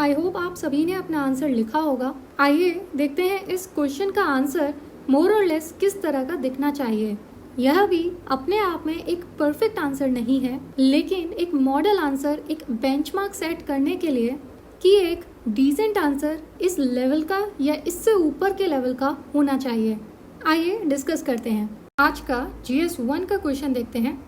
I hope आप सभी ने अपना आंसर लिखा होगा। आइए देखते हैं इस क्वेश्चन का आंसर मोर और लेस किस तरह का दिखना चाहिए। यह भी अपने आप में एक परफेक्ट आंसर नहीं है, लेकिन एक मॉडल आंसर, एक बेंचमार्क सेट करने के लिए कि एक डिसेंट आंसर इस लेवल का या इससे ऊपर के लेवल का होना चाहिए। आइए डिस्कस करते हैं। आज का GS 1 का क्वेश्चन देखते हैं।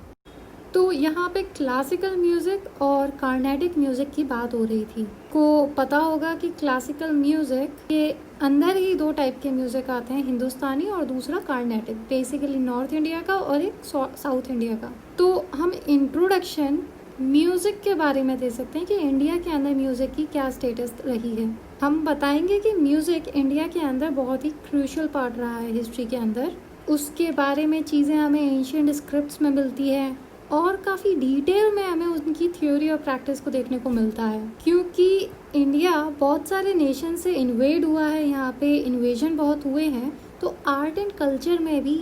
तो यहाँ पे क्लासिकल म्यूज़िक और कार्नेटिक म्यूज़िक की बात हो रही थी। को पता होगा कि क्लासिकल म्यूज़िक के अंदर ही दो टाइप के म्यूज़िक आते हैं, हिंदुस्तानी और दूसरा कार्नेटिक, बेसिकली नॉर्थ इंडिया का और एक साउथ इंडिया का। तो हम इंट्रोडक्शन म्यूज़िक के बारे में दे सकते हैं कि इंडिया के अंदर म्यूज़िक की क्या स्टेटस रही है। हम बताएंगे कि म्यूज़िक इंडिया के अंदर बहुत ही क्रूशियल पार्ट रहा है हिस्ट्री के अंदर। उसके बारे में चीज़ें हमें एंशिएंट स्क्रिप्ट्स में मिलती है और काफ़ी डिटेल में हमें उनकी थ्योरी और प्रैक्टिस को देखने को मिलता है, क्योंकि इंडिया बहुत सारे नेशन से इन्वेड हुआ है, यहाँ पे इन्वेजन बहुत हुए हैं। तो आर्ट एंड कल्चर में भी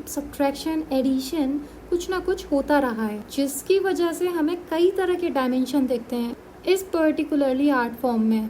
सब्ट्रैक्शन, एडिशन कुछ ना कुछ होता रहा है, जिसकी वजह से हमें कई तरह के डायमेंशन देखते हैं इस पर्टिकुलरली आर्ट फॉर्म में।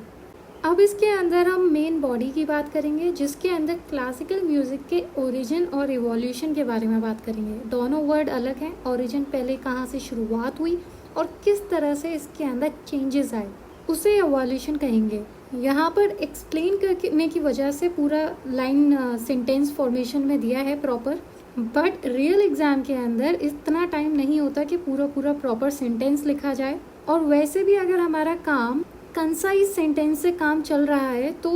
अब इसके अंदर हम मेन बॉडी की बात करेंगे, जिसके अंदर क्लासिकल म्यूज़िक के ओरिजिन और इवोल्यूशन के बारे में बात करेंगे। दोनों वर्ड अलग हैं। ओरिजिन पहले कहाँ से शुरुआत हुई और किस तरह से इसके अंदर चेंजेस आए, उसे इवोल्यूशन कहेंगे। यहाँ पर एक्सप्लेन करने की वजह से पूरा लाइन सेंटेंस फॉर्मेशन में दिया है प्रॉपर, बट रियल एग्जाम के अंदर इतना टाइम नहीं होता कि पूरा प्रॉपर सेंटेंस लिखा जाए। और वैसे भी अगर हमारा काम कंसाइज सेंटेंस से काम चल रहा है तो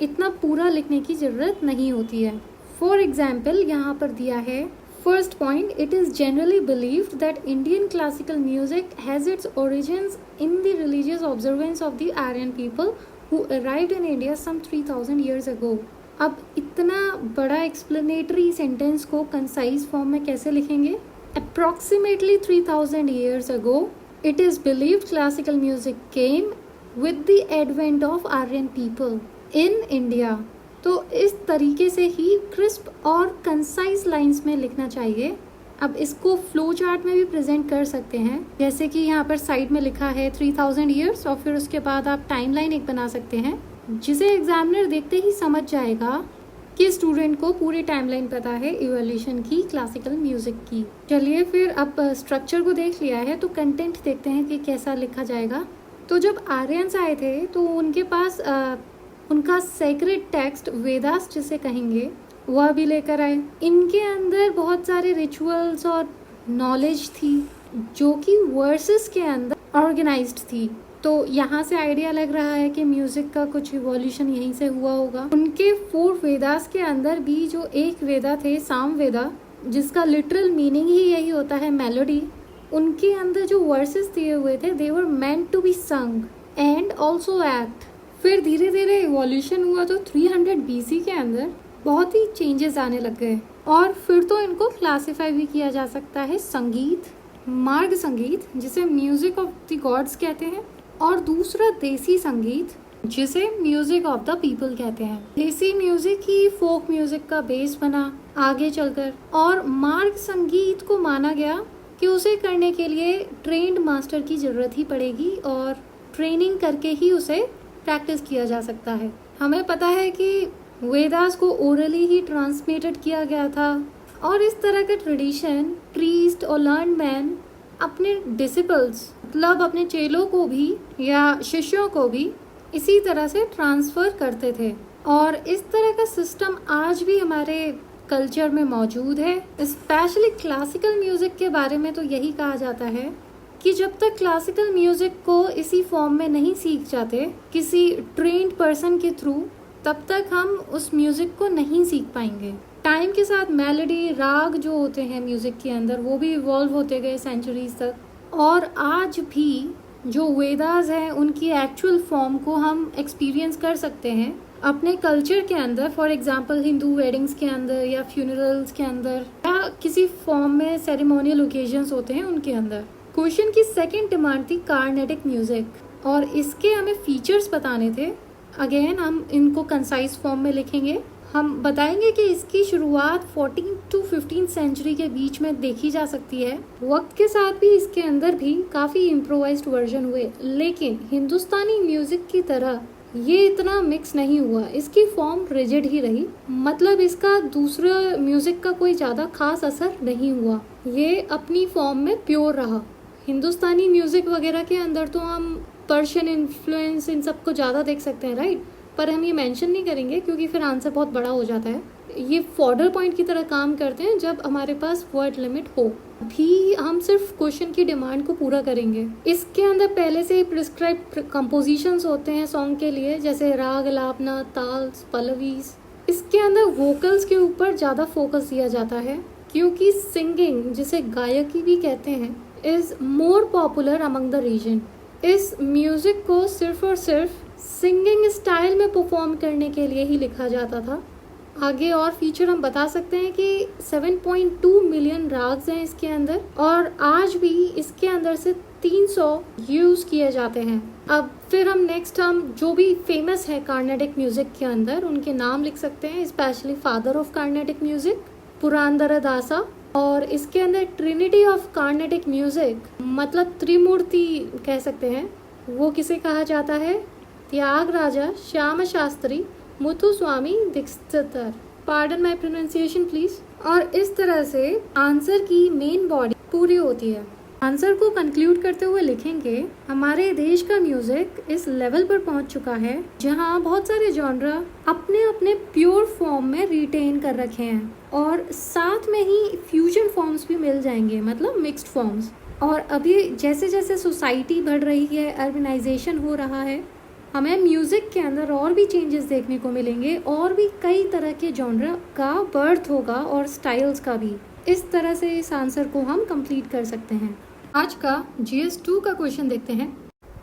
इतना पूरा लिखने की ज़रूरत नहीं होती है। फॉर एग्जाम्पल यहाँ पर दिया है first point, it is generally believed that Indian classical music has its origins in the religious observance of the Aryan people who arrived in India some 3000 years ago। अब इतना बड़ा एक्सप्लेनेटरी सेंटेंस को concise form में कैसे लिखेंगे? Approximately 3000 years ago it is believed classical music came with the advent of Aryan people in India। तो इस तरीके से ही क्रिस्प और कंसाइज लाइंस में लिखना चाहिए। अब इसको फ्लो चार्ट में भी प्रेजेंट कर सकते हैं, जैसे कि यहाँ पर साइड में लिखा है 3000 years, और फिर उसके बाद आप टाइमलाइन एक बना सकते हैं, जिसे एग्जामिनर देखते ही समझ जाएगा कि स्टूडेंट को पूरी टाइमलाइन पता है इवोल्यूशन की, क्लासिकल म्यूजिक की। चलिए फिर अब स्ट्रक्चर को देख लिया है तो कंटेंट देखते हैं कि कैसा लिखा जाएगा। तो जब आर्यंस आए थे तो उनके पास उनका सेक्रेड टेक्स्ट वेदास जिसे कहेंगे वह भी लेकर आए। इनके अंदर बहुत सारे रिचुअल्स और नॉलेज थी जो कि वर्सेस के अंदर ऑर्गेनाइज्ड थी। तो यहाँ से आइडिया लग रहा है कि म्यूजिक का कुछ इवोल्यूशन यहीं से हुआ होगा। उनके 4 वेदास के अंदर भी जो एक वेदा थे साम वेदा, जिसका लिटरल मीनिंग ही यही होता है मेलोडी, उनके अंदर जो वर्सेस दिए हुए थे दे वर मेंट टू बी संग एंड ऑल्सो एक्ट। फिर धीरे धीरे इवोल्यूशन हुआ तो 300 BC के अंदर बहुत ही चेंजेस आने लग गए, और फिर तो इनको क्लासिफाई भी किया जा सकता है संगीत, मार्ग संगीत जिसे म्यूजिक ऑफ द गॉड्स कहते हैं, और दूसरा देसी संगीत जिसे म्यूजिक ऑफ द पीपल कहते हैं। देसी म्यूजिक ही फोक म्यूजिक का बेस बना आगे चलकर, और मार्ग संगीत को माना गया कि उसे करने के लिए ट्रेंड मास्टर की ज़रूरत ही पड़ेगी और ट्रेनिंग करके ही उसे प्रैक्टिस किया जा सकता है। हमें पता है कि वेदास को ओरली ही ट्रांसमिटेड किया गया था, और इस तरह का ट्रेडिशन प्रीस्ट और लर्न मैन अपने डिसिपल्स मतलब अपने चेलों को भी या शिष्यों को भी इसी तरह से ट्रांसफ़र करते थे। और इस तरह का सिस्टम आज भी हमारे कल्चर में मौजूद है। स्पेशली क्लासिकल म्यूज़िक के बारे में तो यही कहा जाता है कि जब तक क्लासिकल म्यूज़िक को इसी फॉर्म में नहीं सीख जाते किसी ट्रेन्ड पर्सन के थ्रू, तब तक हम उस म्यूज़िक को नहीं सीख पाएंगे। टाइम के साथ मेलोडी, राग जो होते हैं म्यूज़िक के अंदर वो भी इवॉल्व होते गए सेंचुरीज तक, और आज भी जो वेदास हैं उनकी एक्चुअल फॉर्म को हम एक्सपीरियंस कर सकते हैं अपने कल्चर के अंदर। फॉर एग्जांपल हिंदू वेडिंग्स के अंदर या फ्यूनरल्स के अंदर या किसी फॉर्म में सेरेमोनियल ओकेजन्स होते हैं उनके अंदर। क्वेश्चन की सेकंड डिमांड थी कार्नेटिक म्यूजिक, और इसके हमें फीचर्स बताने थे। अगेन हम इनको कंसाइज फॉर्म में लिखेंगे। हम बताएंगे कि इसकी शुरुआत 14 to 15 सेंचुरी के बीच में देखी जा सकती है। वक्त के साथ भी इसके अंदर भी काफ़ी इम्प्रोवाइज्ड वर्जन हुए, लेकिन हिंदुस्तानी म्यूजिक की तरह ये इतना मिक्स नहीं हुआ। इसकी फॉर्म रिजिड ही रही, मतलब इसका दूसरा म्यूजिक का कोई ज़्यादा खास असर नहीं हुआ। ये अपनी फॉर्म में प्योर रहा। हिंदुस्तानी म्यूजिक वगैरह के अंदर तो हम पर्शियन इन्फ्लुएंस इन सबको ज़्यादा देख सकते हैं, राइट? पर हम ये मेंशन नहीं करेंगे क्योंकि फिर आंसर बहुत बड़ा हो जाता है। ये फॉर्डर पॉइंट की तरह काम करते हैं जब हमारे पास वर्ड लिमिट हो। भी हम सिर्फ क्वेश्चन की डिमांड को पूरा करेंगे। इसके अंदर पहले से ही प्रिस्क्राइब कंपोजिशंस होते हैं सॉन्ग के लिए, जैसे राग, अलापना, ताल, पल्लवीज। इसके अंदर वोकल्स के ऊपर ज़्यादा फोकस दिया जाता है क्योंकि सिंगिंग, जिसे गायकी भी कहते हैं, is more popular among the region. इस म्यूज़िक को सिर्फ और सिर्फ सिंगिंग स्टाइल में परफॉर्म करने के लिए ही लिखा जाता था। आगे और फीचर हम बता सकते हैं कि 7.2 मिलियन राग्स हैं इसके अंदर, और आज भी इसके अंदर से 300 यूज़ किए जाते हैं। अब फिर हम नेक्स्ट जो भी फेमस है कार्नेटिक म्यूज़िक के अंदर उनके नाम लिख सकते हैं, specially father of Carnatic music Purandar दासा। और इसके अंदर ट्रिनिटी ऑफ कार्नेटिक म्यूज़िक, मतलब त्रिमूर्ति कह सकते हैं, वो किसे कहा जाता है? Tyagaraja Shyama Shastri Muthuswami Dikshitar. Pardon my pronunciation please. और इस तरह से आंसर की मेन बॉडी पूरी होती है। आंसर को कंक्लूड करते हुए लिखेंगे, हमारे देश का म्यूजिक इस लेवल पर पहुंच चुका है जहां बहुत सारे जॉनरा अपने अपने प्योर फॉर्म में रिटेन कर रखे हैं, और साथ में ही फ्यूजन फॉर्म्स भी मिल जाएंगे, मतलब मिक्स्ड फॉर्म्स। और अभी जैसे जैसे सोसाइटी बढ़ रही है, अर्बनाइजेशन हो रहा है, हमें म्यूज़िक के अंदर और भी चेंजेस देखने को मिलेंगे, और भी कई तरह के जॉनरा का बर्थ होगा और स्टाइल्स का भी। इस तरह से इस आंसर को हम कंप्लीट कर सकते हैं। आज का GS2 का क्वेश्चन देखते हैं।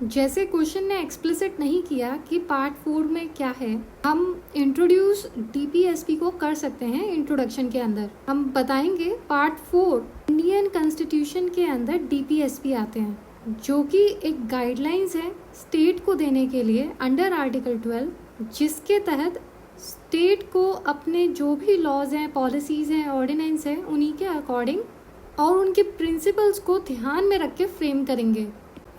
जैसे क्वेश्चन ने एक्सप्लिसिट नहीं किया कि पार्ट 4 में क्या है, हम इंट्रोड्यूस DPSP को कर सकते हैं इंट्रोडक्शन के अंदर। हम बताएंगे पार्ट 4 इंडियन कॉन्स्टिट्यूशन के अंदर DPSP आते हैं, जो कि एक गाइडलाइंस है स्टेट को देने के लिए अंडर आर्टिकल 12, जिसके तहत स्टेट को अपने जो भी लॉज हैं, पॉलिसीज़ हैं, ऑर्डिनेंस हैं, उन्हीं के अकॉर्डिंग और उनके प्रिंसिपल्स को ध्यान में रख के फ्रेम करेंगे।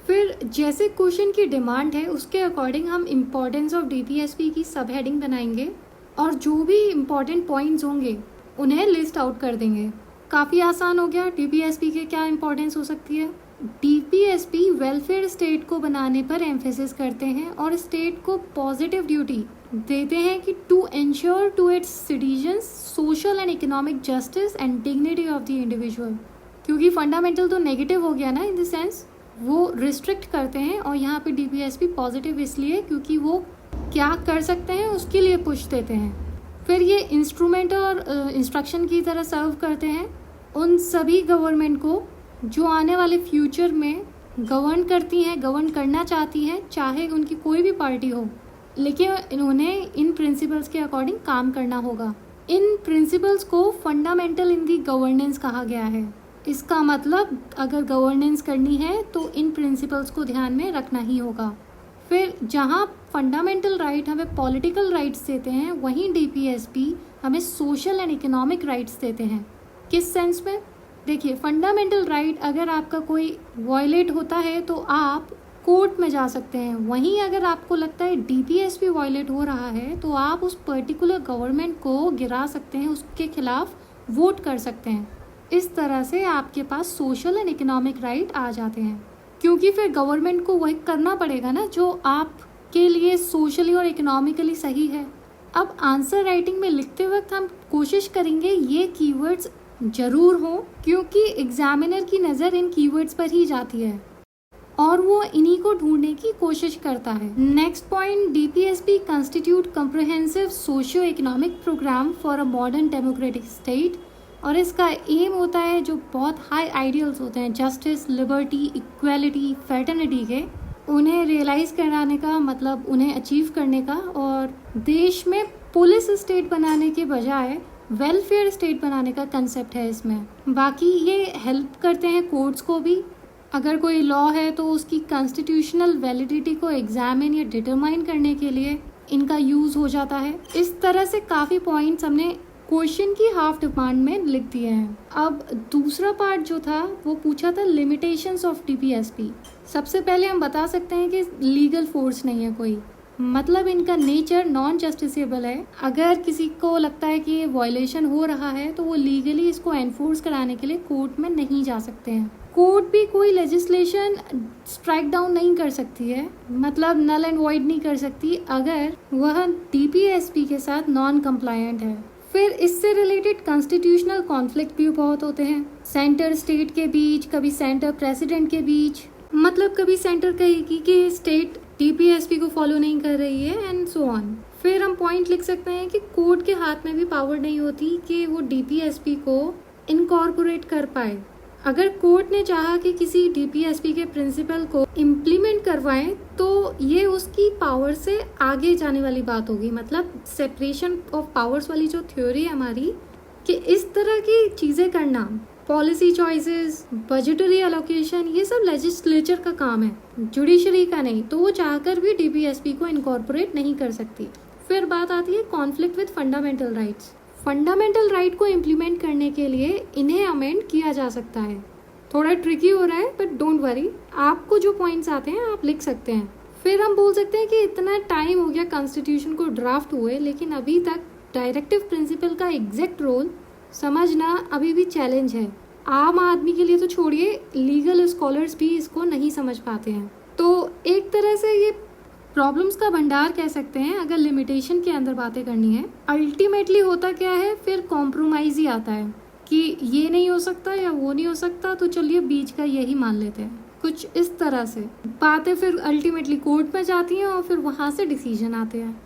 फिर जैसे क्वेश्चन की डिमांड है उसके अकॉर्डिंग हम इम्पोर्टेंस ऑफ DPSP की सब हेडिंग बनाएंगे, और जो भी इम्पोर्टेंट पॉइंट्स होंगे उन्हें लिस्ट आउट कर देंगे। काफ़ी आसान हो गया। DPSP के क्या इम्पोर्टेंस हो सकती है? DPSP वेलफेयर स्टेट को बनाने पर एम्फेसिस करते हैं और स्टेट को पॉजिटिव ड्यूटी देते हैं कि to ensure to its citizens social and economic justice and dignity of the individual. क्योंकि फंडामेंटल तो नेगेटिव हो गया ना, इन द सेंस वो रिस्ट्रिक्ट करते हैं, और यहाँ पे DPSP पॉजिटिव इसलिए क्योंकि वो क्या कर सकते हैं उसके लिए पुश देते हैं। फिर ये इंस्ट्रूमेंट और इंस्ट्रक्शन की तरह सर्व करते हैं उन सभी गवर्नमेंट को जो आने वाले फ्यूचर में गवर्न करती हैं, गवर्न करना चाहती हैं, चाहे उनकी कोई भी पार्टी हो, लेकिन इन्होंने इन प्रिंसिपल्स के अकॉर्डिंग काम करना होगा। इन प्रिंसिपल्स को फंडामेंटल इन दी गवर्नेंस कहा गया है। इसका मतलब अगर गवर्नेंस करनी है तो इन प्रिंसिपल्स को ध्यान में रखना ही होगा। फिर जहाँ फंडामेंटल राइट हमें पॉलिटिकल राइट्स देते हैं, वहीं DPSP हमें सोशल एंड इकोनॉमिक राइट्स देते हैं। किस सेंस में? देखिए, फंडामेंटल राइट अगर आपका कोई वायलेट होता है तो आप कोर्ट में जा सकते हैं। वहीं अगर आपको लगता है DPSP वायलेट हो रहा है तो आप उस पर्टिकुलर गवर्नमेंट को गिरा सकते हैं, उसके खिलाफ वोट कर सकते हैं। इस तरह से आपके पास सोशल एंड इकोनॉमिक राइट आ जाते हैं, क्योंकि फिर गवर्नमेंट को वही करना पड़ेगा ना जो आपके लिए सोशली और इकोनॉमिकली सही है। अब आंसर राइटिंग में लिखते वक्त हम कोशिश करेंगे ये कीवर्ड्स जरूर हो, क्योंकि एग्जामिनर की नज़र इन कीवर्ड्स पर ही जाती है और वो इन्हीं को ढूंढने की कोशिश करता है। Next point, DPSP constitute comprehensive socio economic program for a modern democratic state, और इसका एम होता है जो बहुत हाई आइडियल्स होते हैं, जस्टिस, लिबर्टी, इक्वालिटी, फैटर्निटी के, उन्हें रियलाइज़ कराने का, मतलब उन्हें अचीव करने का, और देश में पुलिस स्टेट बनाने के बजाय वेलफेयर स्टेट बनाने का कंसेप्ट है इसमें। बाकी ये हेल्प करते हैं कोर्ट्स को भी। अगर कोई लॉ है तो उसकी कॉन्स्टिट्यूशनल वैलिडिटी को एग्जामिन या डिटरमाइन करने के लिए इनका यूज़ हो जाता है। इस तरह से काफ़ी पॉइंट्स हमने क्वेश्चन की हाफ डिमांड में लिख दिए हैं। अब दूसरा पार्ट जो था वो पूछा था लिमिटेशंस ऑफ डीपीएसपी। सबसे पहले हम बता सकते हैं कि लीगल फोर्स नहीं है कोई, मतलब इनका नेचर नॉन जस्टिसेबल है। अगर किसी को लगता है कि ये वायलेशन हो रहा है तो वो लीगली इसको एनफोर्स कराने के लिए कोर्ट में नहीं जा सकते हैं। कोर्ट भी कोई लेजिस्लेशन स्ट्राइक डाउन नहीं कर सकती है, मतलब नल एंड वॉइड नहीं कर सकती अगर वह डीपीएसपी के साथ नॉन कंप्लायंट है। फिर इससे रिलेटेड कॉन्स्टिट्यूशनल कॉन्फ्लिक्ट भी बहुत होते हैं, सेंटर स्टेट के बीच, कभी सेंटर प्रेसिडेंट के बीच, मतलब कभी सेंटर कहेगी कि स्टेट डीपीएसपी को फॉलो नहीं कर रही है एंड सो ऑन। फिर हम पॉइंट लिख सकते हैं कि कोर्ट के हाथ में भी पावर नहीं होती कि वो डीपीएसपी को इनकॉर्पोरेट कर पाए। अगर कोर्ट ने चाहा कि किसी डीपीएसपी के प्रिंसिपल को इम्प्लीमेंट करवाएं तो ये उसकी पावर से आगे जाने वाली बात होगी, मतलब सेपरेशन ऑफ पावर्स वाली जो थ्योरी है हमारी, कि इस तरह की चीज़ें करना, पॉलिसी चॉइसेस, बजटरी एलोकेशन, ये सब लेजिस्लेचर का काम है, जुडिशरी का नहीं। तो वो चाहकर भी डीपीएसपी को इनकॉर्पोरेट नहीं कर सकती। फिर बात आती है conflict with fundamental rights. Fundamental right को इम्प्लीमेंट करने के लिए इन्हें अमेंड किया जा सकता है। थोड़ा ट्रिकी हो रहा है बट डोंट वरी, आपको जो पॉइंट्स आते हैं आप लिख सकते हैं। फिर हम बोल सकते हैं कि इतना टाइम हो गया कॉन्स्टिट्यूशन को ड्राफ्ट हुए, लेकिन अभी तक डायरेक्टिव प्रिंसिपल का एग्जैक्ट रोल समझना अभी भी चैलेंज है। आम आदमी के लिए तो छोड़िए, लीगल स्कॉलर्स भी इसको नहीं समझ पाते हैं। तो एक तरह से ये प्रॉब्लम्स का भंडार कह सकते हैं अगर लिमिटेशन के अंदर बातें करनी है। अल्टीमेटली होता क्या है, फिर कॉम्प्रोमाइज ही आता है कि ये नहीं हो सकता या वो नहीं हो सकता, तो चलिए बीच का यही मान लेते हैं। कुछ इस तरह से बातें फिर अल्टीमेटली कोर्ट में जाती हैं और फिर वहाँ से डिसीजन आते हैं।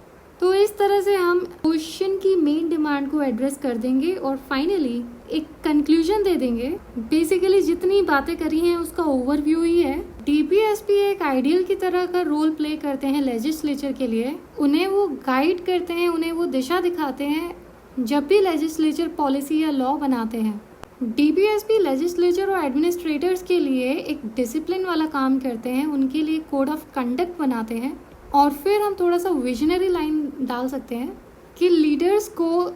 तो इस तरह से हम क्वेश्चन की मेन डिमांड को एड्रेस कर देंगे और फाइनली एक कंक्लूजन दे देंगे। बेसिकली जितनी बातें करी हैं उसका ओवरव्यू ही है। डीपीएसपी एक आइडियल की तरह का रोल प्ले करते हैं लेजिस्लेचर के लिए, उन्हें वो गाइड करते हैं, उन्हें वो दिशा दिखाते हैं जब भी लेजिस्लेचर पॉलिसी या लॉ बनाते हैं। डीपीएसपी लेजिस्लेचर और एडमिनिस्ट्रेटर्स के लिए एक डिसिप्लिन वाला काम करते हैं, उनके लिए कोड ऑफ कंडक्ट बनाते हैं। और फिर हम थोड़ा सा विजनरी लाइन डाल सकते हैं कि लीडर्स को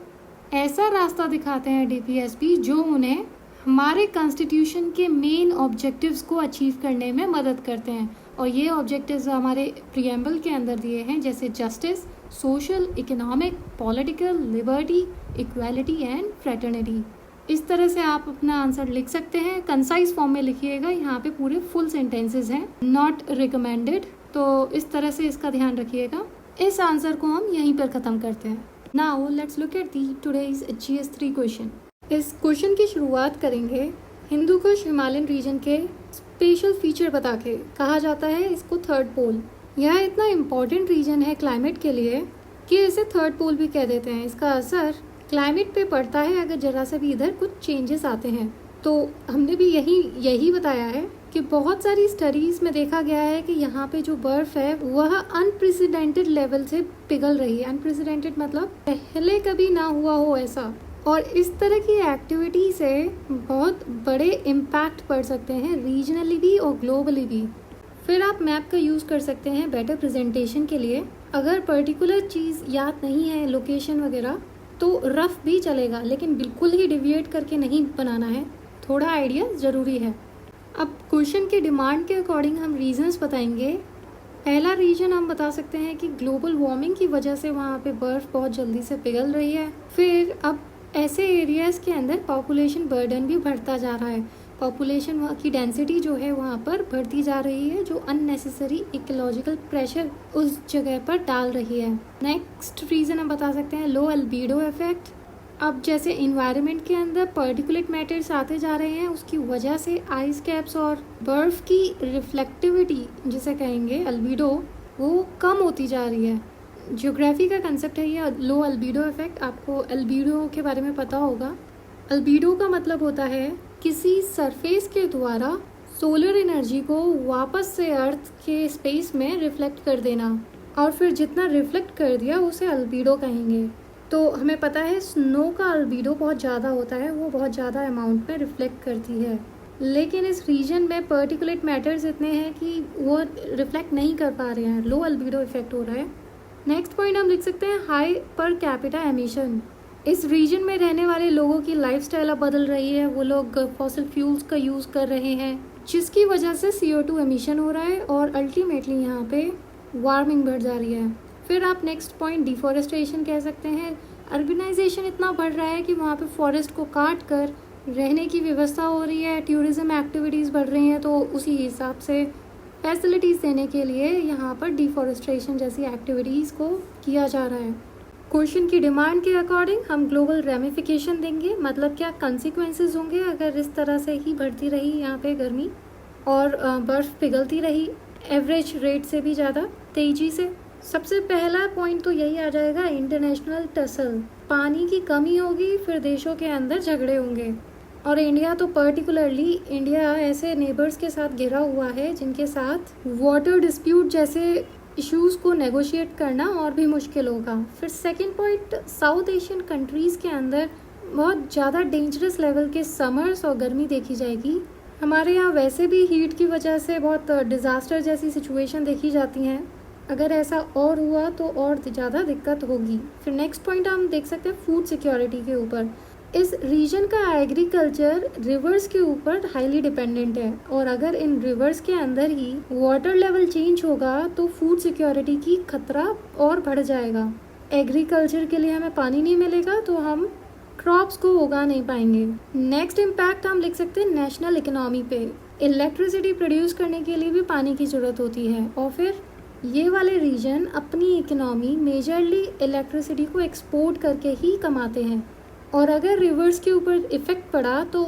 ऐसा रास्ता दिखाते हैं डीपीएसपी जो उन्हें हमारे कॉन्स्टिट्यूशन के मेन ऑब्जेक्टिव्स को अचीव करने में मदद करते हैं। और ये ऑब्जेक्टिव्स हमारे प्रीएम्बल के अंदर दिए हैं, जैसे justice, social, economic, political, liberty, equality and fraternity. इस तरह से आप अपना आंसर लिख सकते हैं। कंसाइज फॉर्म में लिखिएगा, यहाँ पे पूरे फुल सेंटेंसेस हैं, नॉट रिकमेंडेड। तो इस तरह से इसका ध्यान रखिएगा। इस आंसर को हम यहीं पर ख़त्म करते हैं। Now let's look at the today's GS3 question. इस क्वेश्चन की शुरुआत करेंगे हिंदू कुश हिमालयन रीजन के स्पेशल फीचर बता के। कहा जाता है इसको थर्ड पोल। यह इतना इम्पोर्टेंट रीजन है क्लाइमेट के लिए कि इसे थर्ड पोल भी कह देते हैं। इसका असर क्लाइमेट पे पड़ता है अगर जरा सा भी इधर कुछ चेंजेस आते हैं। तो हमने भी यही बताया है कि बहुत सारी स्टडीज़ में देखा गया है कि यहाँ पे जो बर्फ़ है वह अनप्रेसिडेंटेड लेवल से पिघल रही है। अनप्रेसिडेंटेड मतलब पहले कभी ना हुआ हो ऐसा। और इस तरह की एक्टिविटी से बहुत बड़े इम्पैक्ट पड़ सकते हैं रीजनली भी और ग्लोबली भी। फिर आप मैप का यूज़ कर सकते हैं बेटर प्रेजेंटेशन के लिए। अगर पर्टिकुलर चीज़ याद नहीं है, लोकेशन वगैरह, तो रफ भी चलेगा, लेकिन बिल्कुल ही डिविएट करके नहीं बनाना है, थोड़ा आइडिया ज़रूरी है। अब क्वेश्चन की डिमांड के अकॉर्डिंग हम रीजंस बताएंगे। पहला रीजन हम बता सकते हैं कि ग्लोबल वार्मिंग की वजह से वहाँ पे बर्फ़ बहुत जल्दी से पिघल रही है। फिर अब ऐसे एरियाज़ के अंदर पॉपुलेशन बर्डन भी बढ़ता जा रहा है। पॉपुलेशन वहाँ की डेंसिटी जो है वहाँ पर बढ़ती जा रही है, जो अननेसेसरी इकोलॉजिकल प्रेशर उस जगह पर डाल रही है। नेक्स्ट रीज़न हम बता सकते हैं लो अल्बीडो इफेक्ट। अब जैसे इन्वायरमेंट के अंदर पर्टिकुलेट मैटर्स आते जा रहे हैं, उसकी वजह से आइस कैप्स और बर्फ़ की रिफ्लेक्टिविटी जिसे कहेंगे अल्बीडो, वो कम होती जा रही है। ज्योग्राफी का कंसेप्ट है ये लो अल्बीडो इफेक्ट। आपको अल्बीडो के बारे में पता होगा। अल्बीडो का मतलब होता है किसी सरफेस के द्वारा सोलर एनर्जी को वापस से अर्थ के स्पेस में रिफ्लेक्ट कर देना, और फिर जितना रिफ्लेक्ट कर दिया उसे अल्बीडो कहेंगे। तो हमें पता है स्नो का अल्बीडो बहुत ज़्यादा होता है, वो बहुत ज़्यादा अमाउंट में रिफ्लेक्ट करती है। लेकिन इस रीजन में पर्टिकुलेट मैटर्स इतने हैं कि वो रिफ्लेक्ट नहीं कर पा रहे हैं, लो अल्बीडो इफेक्ट हो रहा है। नेक्स्ट पॉइंट हम लिख सकते हैं हाई पर कैपिटा एमिशन। इस रीजन में रहने वाले लोगों की लाइफस्टाइल अब बदल रही है, वो लोग फॉसिल फ्यूल्स का यूज़ कर रहे हैं, जिसकी वजह से CO2 एमिशन हो रहा है और अल्टीमेटली यहाँ पे वार्मिंग बढ़ जा रही है। फिर आप नेक्स्ट पॉइंट डिफॉरेस्टेशन कह सकते हैं। अर्बनाइजेशन इतना बढ़ रहा है कि वहाँ पे फॉरेस्ट को काट कर रहने की व्यवस्था हो रही है, टूरिज्म एक्टिविटीज़ बढ़ रही हैं, तो उसी हिसाब से फैसिलिटीज़ देने के लिए यहाँ पर डिफॉरेस्टेशन जैसी एक्टिविटीज़ को किया जा रहा है। क्वेश्चन की डिमांड के अकॉर्डिंग हम ग्लोबल रेमिफिकेशन देंगे, मतलब क्या कंसिक्वेंसेस होंगे अगर इस तरह से ही बढ़ती रही यहाँ पे गर्मी और बर्फ़ पिघलती रही एवरेज रेट से भी ज़्यादा तेज़ी से। सबसे पहला पॉइंट तो यही आ जाएगा, इंटरनेशनल टसल, पानी की कमी होगी, फिर देशों के अंदर झगड़े होंगे। और इंडिया तो पर्टिकुलरली इंडिया ऐसे नेबर्स के साथ घिरा हुआ है जिनके साथ वाटर डिस्प्यूट जैसे इश्यूज़ को नेगोशिएट करना और भी मुश्किल होगा। फिर second point, south Asian countries के अंदर बहुत ज़्यादा डेंजरस लेवल के समर्स और गर्मी देखी जाएगी। हमारे यहाँ वैसे भी हीट की वजह से बहुत डिज़ास्टर जैसी सिचुएशन देखी जाती हैं, अगर ऐसा और हुआ तो और ज़्यादा दिक्कत होगी। फिर नेक्स्ट पॉइंट हम देख सकते हैं फूड सिक्योरिटी के ऊपर। इस रीजन का एग्रीकल्चर रिवर्स के ऊपर हाईली डिपेंडेंट है और अगर इन रिवर्स के अंदर ही वाटर लेवल चेंज होगा तो फूड सिक्योरिटी की खतरा और बढ़ जाएगा। एग्रीकल्चर के लिए हमें पानी नहीं मिलेगा तो हम क्रॉप्स को उगा नहीं पाएंगे। नेक्स्ट इम्पैक्ट हम लिख सकते हैं नेशनल इकोनॉमी पे। इलेक्ट्रिसिटी प्रोड्यूस करने के लिए भी पानी की ज़रूरत होती है और फिर ये वाले रीजन अपनी इकोनॉमी मेजरली इलेक्ट्रिसिटी को एक्सपोर्ट करके ही कमाते हैं और अगर रिवर्स के ऊपर इफ़ेक्ट पड़ा तो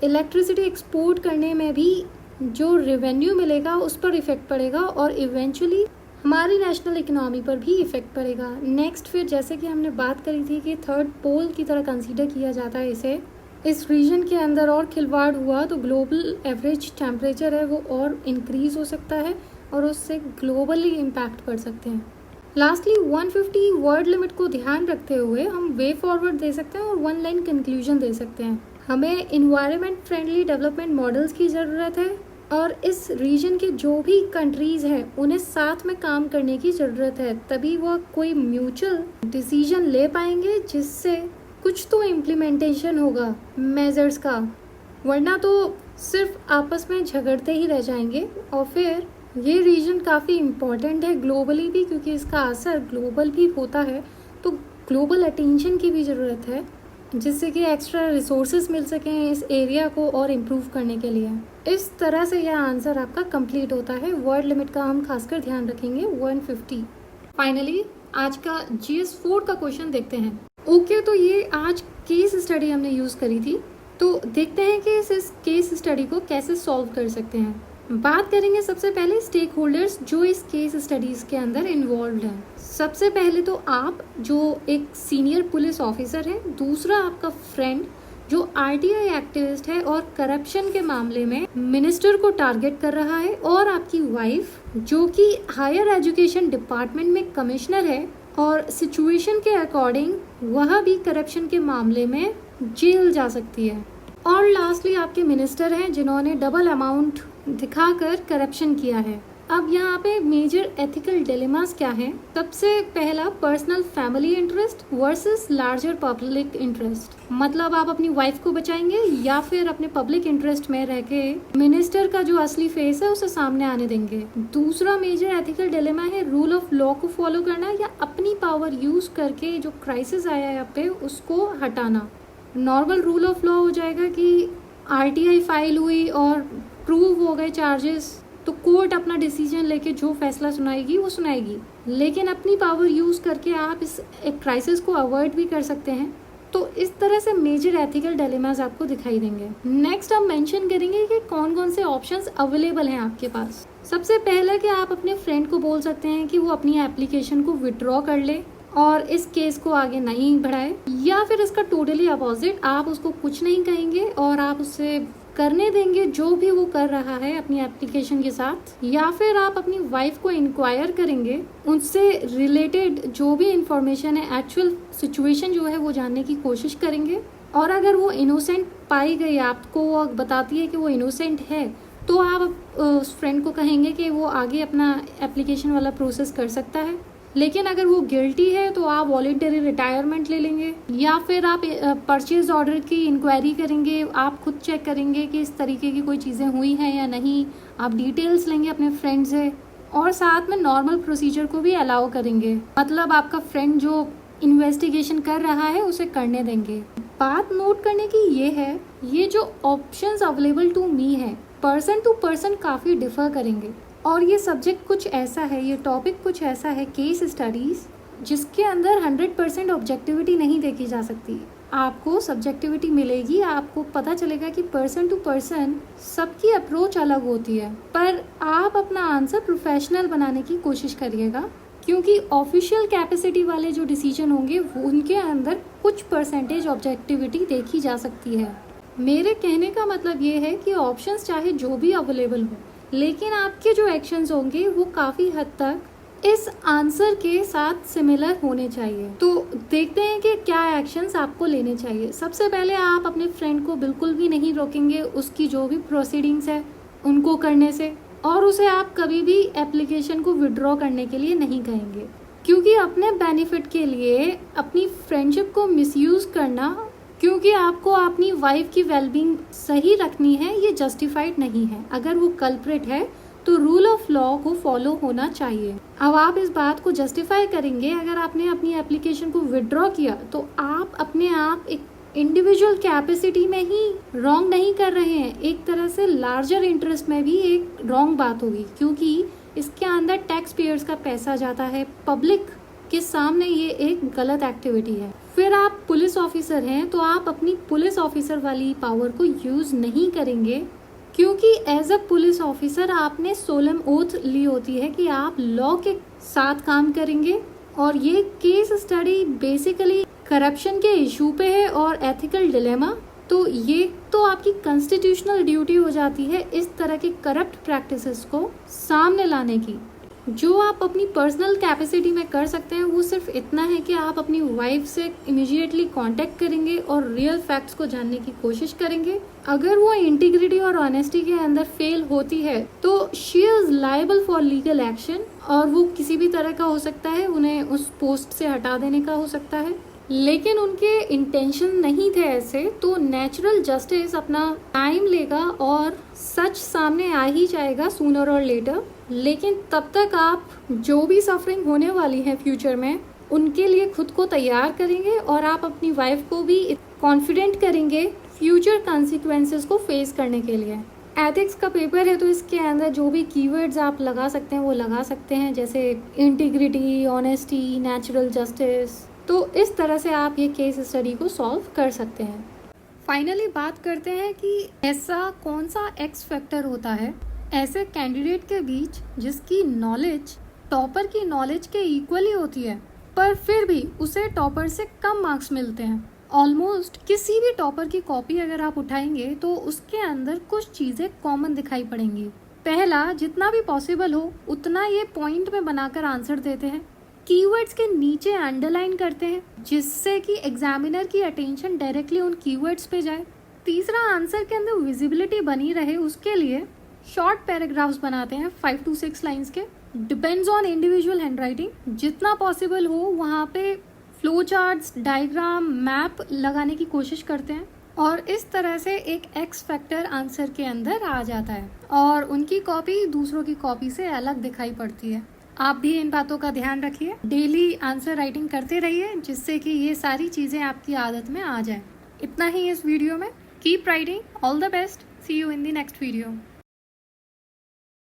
इलेक्ट्रिसिटी एक्सपोर्ट करने में भी जो रेवेन्यू मिलेगा उस पर इफ़ेक्ट पड़ेगा और इवेंचुअली हमारी नेशनल इकोनॉमी पर भी इफ़ेक्ट पड़ेगा। नेक्स्ट फिर जैसे कि हमने बात करी थी कि थर्ड पोल की तरह कंसीडर किया जाता है इसे, इस रीजन के अंदर और खिलवाड़ हुआ तो ग्लोबल एवरेज टेम्परेचर है वो और इंक्रीज़ हो सकता है और उससे ग्लोबली इम्पैक्ट पड़ सकते हैं। लास्टली 150 वर्ड लिमिट को ध्यान रखते हुए हम वे फॉरवर्ड दे सकते हैं और वन लाइन कंक्लूजन दे सकते हैं। हमें इन्वायरमेंट फ्रेंडली डेवलपमेंट मॉडल्स की ज़रूरत है और इस रीजन के जो भी कंट्रीज़ हैं उन्हें साथ में काम करने की ज़रूरत है, तभी वह कोई म्यूचुअल डिसीजन ले पाएंगे जिससे कुछ तो इम्प्लीमेंटेशन होगा मेजर्स का, वरना तो सिर्फ आपस में झगड़ते ही रह जाएंगे। और फिर ये रीजन काफ़ी इम्पॉर्टेंट है ग्लोबली भी क्योंकि इसका असर ग्लोबल भी होता है, तो ग्लोबल अटेंशन की भी ज़रूरत है जिससे कि एक्स्ट्रा रिसोर्सेज मिल सकें इस एरिया को और इम्प्रूव करने के लिए। इस तरह से यह आंसर आपका कंप्लीट होता है। वर्ड लिमिट का हम खासकर ध्यान रखेंगे 150। फाइनली आज का GS 4 का क्वेश्चन देखते हैं। ओके, तो ये आज केस स्टडी हमने यूज़ करी थी, तो देखते हैं कि इस केस स्टडी को कैसे सॉल्व कर सकते हैं। बात करेंगे सबसे पहले स्टेक होल्डर्स जो इस केस स्टडीज़ के अंदर इन्वॉल्व हैं। सबसे पहले तो आप जो एक सीनियर पुलिस ऑफिसर है, दूसरा आपका फ्रेंड जो RTI एक्टिविस्ट है और करप्शन के मामले में मिनिस्टर को टारगेट कर रहा है, और आपकी वाइफ जो कि हायर एजुकेशन डिपार्टमेंट में कमिश्नर है और सिचुएशन के अकॉर्डिंग वह भी करप्शन के मामले में जेल जा सकती है। और लास्टली आपके मिनिस्टर हैं जिन्होंने डबल अमाउंट दिखाकर करप्शन किया है। अब यहाँ पे मेजर एथिकल डिलेमास क्या हैं? सबसे पहला, personal family interest versus larger public interest, मतलब आप अपनी वाइफ को बचाएंगे या फिर अपने पब्लिक इंटरेस्ट में रह के मिनिस्टर का जो असली फेस है उसे सामने आने देंगे। दूसरा मेजर एथिकल डिलेमा है रूल ऑफ लॉ को फॉलो करना या अपनी पावर यूज करके जो क्राइसिस आया है यहाँ पे उसको हटाना। नॉर्मल रूल ऑफ लॉ हो जाएगा कि RTI फाइल हुई और प्रूव हो गए चार्जेस तो कोर्ट अपना डिसीजन लेके जो फैसला सुनाएगी वो सुनाएगी, लेकिन अपनी पावर यूज़ करके आप इस क्राइसिस को अवॉइड भी कर सकते हैं। तो इस तरह से मेजर एथिकल डिलेमास आपको दिखाई देंगे। नेक्स्ट हम मेंशन करेंगे कि कौन कौन से ऑप्शंस अवेलेबल हैं आपके पास। सबसे पहला कि आप अपने फ्रेंड को बोल सकते हैं कि वो अपनी एप्लीकेशन को विड्रॉ कर ले और इस केस को आगे नहीं बढ़ाए, या फिर इसका टोटली अपोजिट, आप उसको कुछ नहीं कहेंगे और आप उससे करने देंगे जो भी वो कर रहा है अपनी एप्लीकेशन के साथ, या फिर आप अपनी वाइफ को इंक्वायर करेंगे, उनसे रिलेटेड जो भी इंफॉर्मेशन है, एक्चुअल सिचुएशन जो है वो जानने की कोशिश करेंगे, और अगर वो इनोसेंट पाई गई, आपको वो बताती है कि वो इनोसेंट है, तो आप उस फ्रेंड को कहेंगे कि वो आगे अपना एप्लीकेशन वाला प्रोसेस कर सकता है। लेकिन अगर वो गिल्टी है तो आप वॉलेंटरी रिटायरमेंट ले लेंगे, या फिर आप परचेज ऑर्डर की इंक्वायरी करेंगे, आप खुद चेक करेंगे कि इस तरीके की कोई चीज़ें हुई हैं या नहीं, आप डिटेल्स लेंगे अपने फ्रेंड से, और साथ में नॉर्मल प्रोसीजर को भी अलाउ करेंगे, मतलब आपका फ्रेंड जो इन्वेस्टिगेशन कर रहा है उसे करने देंगे। बात नोट करने की ये है, ये जो ऑप्शंस अवेलेबल टू मी है पर्सन टू पर्सन काफ़ी डिफर करेंगे, और ये सब्जेक्ट कुछ ऐसा है, ये टॉपिक कुछ ऐसा है, केस स्टडीज़, जिसके अंदर 100% ऑब्जेक्टिविटी नहीं देखी जा सकती। आपको सब्जेक्टिविटी मिलेगी, आपको पता चलेगा कि पर्सन टू पर्सन सबकी अप्रोच अलग होती है, पर आप अपना आंसर प्रोफेशनल बनाने की कोशिश करिएगा, क्योंकि ऑफिशियल कैपेसिटी वाले जो डिसीजन होंगे उनके अंदर कुछ परसेंटेज ऑब्जेक्टिविटी देखी जा सकती है। मेरे कहने का मतलब ये है कि ऑप्शंस चाहे जो भी अवेलेबल हो, लेकिन आपके जो एक्शंस होंगे वो काफ़ी हद तक इस आंसर के साथ सिमिलर होने चाहिए। तो देखते हैं कि क्या एक्शंस आपको लेने चाहिए। सबसे पहले आप अपने फ्रेंड को बिल्कुल भी नहीं रोकेंगे उसकी जो भी प्रोसीडिंग्स है उनको करने से, और उसे आप कभी भी एप्लीकेशन को विड्रॉ करने के लिए नहीं कहेंगे, क्योंकि अपने बेनिफिट के लिए अपनी फ्रेंडशिप को मिसयूज़ करना, क्योंकि आपको अपनी वाइफ की वेलबींग सही रखनी है, ये जस्टिफाइड नहीं है। अगर वो कल्प्रिट है तो रूल ऑफ लॉ को फॉलो होना चाहिए। अब आप इस बात को जस्टिफाई करेंगे, अगर आपने अपनी एप्लीकेशन को विड्रॉ किया तो आप अपने आप एक इंडिविजुअल कैपेसिटी में ही रॉन्ग नहीं कर रहे हैं, एक तरह से लार्जर इंटरेस्ट में भी एक रॉन्ग बात होगी, क्योंकि इसके अंदर टैक्स पेयर्स का पैसा जाता है, पब्लिक के सामने ये एक गलत एक्टिविटी है। फिर आप पुलिस ऑफिसर हैं तो आप अपनी पुलिस ऑफिसर वाली पावर को यूज़ नहीं करेंगे, क्योंकि एज अ पुलिस ऑफिसर आपने सोलम ओथ ली होती है कि आप लॉ के साथ काम करेंगे, और ये केस स्टडी बेसिकली करप्शन के इशू पे है और एथिकल डिलेमा। तो ये तो आपकी कॉन्स्टिट्यूशनल ड्यूटी हो जाती है इस तरह की करप्ट प्रैक्टिसेस को सामने लाने की। जो आप अपनी पर्सनल कैपेसिटी में कर सकते हैं वो सिर्फ इतना है कि आप अपनी वाइफ से इमीडिएटली कांटेक्ट करेंगे और रियल फैक्ट्स को जानने की कोशिश करेंगे। अगर वो इंटीग्रिटी और ऑनेस्टी के अंदर फेल होती है तो she is liable for legal action, और वो किसी भी तरह का हो सकता है, उन्हें उस पोस्ट से हटा देने का हो सकता है, लेकिन उनके इंटेंशन नहीं थे ऐसे, तो नेचुरल जस्टिस अपना टाइम लेगा और सच सामने आ ही जाएगा सूनर और लेटर। लेकिन तब तक आप जो भी सफरिंग होने वाली है फ्यूचर में उनके लिए खुद को तैयार करेंगे, और आप अपनी वाइफ को भी कॉन्फिडेंट करेंगे फ्यूचर कॉन्सिक्वेंसेस को फेस करने के लिए। एथिक्स का पेपर है तो इसके अंदर जो भी कीवर्ड्स आप लगा सकते हैं वो लगा सकते हैं, जैसे इंटीग्रिटी, ऑनेस्टी, नेचुरल जस्टिस। तो इस तरह से आप ये केस स्टडी को सॉल्व कर सकते हैं। फाइनली बात करते हैं कि ऐसा कौन सा एक्स फैक्टर होता है ऐसे कैंडिडेट के बीच जिसकी नॉलेज टॉपर की नॉलेज के इक्वली होती है, पर फिर भी उसे टॉपर से कम मार्क्स मिलते हैं। ऑलमोस्ट किसी भी टॉपर की कॉपी अगर आप उठाएंगे तो उसके अंदर कुछ चीज़ें कॉमन दिखाई पड़ेंगी। पहला, जितना भी पॉसिबल हो उतना ये पॉइंट में बनाकर आंसर देते हैं, कीवर्ड्स के नीचे अंडरलाइन करते हैं जिससे कि एग्जामिनर की अटेंशन डायरेक्टली उन कीवर्ड्स पे जाए। तीसरा, आंसर के अंदर विजिबिलिटी बनी रहे उसके लिए शॉर्ट पैराग्राफ्स बनाते हैं 5 to 6 लाइंस के। डिपेंड्स ऑन इंडिविजुअल हैंडराइटिंग, जितना पॉसिबल हो वहाँ पे फ्लो चार्ट्स, डायग्राम, मैप लगाने की कोशिश करते हैं, और इस तरह से एक एक्स फैक्टर आंसर के अंदर आ जाता है और उनकी कॉपी दूसरों की कॉपी से अलग दिखाई पड़ती है। आप भी इन बातों का ध्यान रखिए, डेली आंसर राइटिंग करते रहिए जिससे कि ये सारी चीज़ें आपकी आदत में आ जाए। इतना ही इस वीडियो में। Keep writing, all the best, see you in the next video.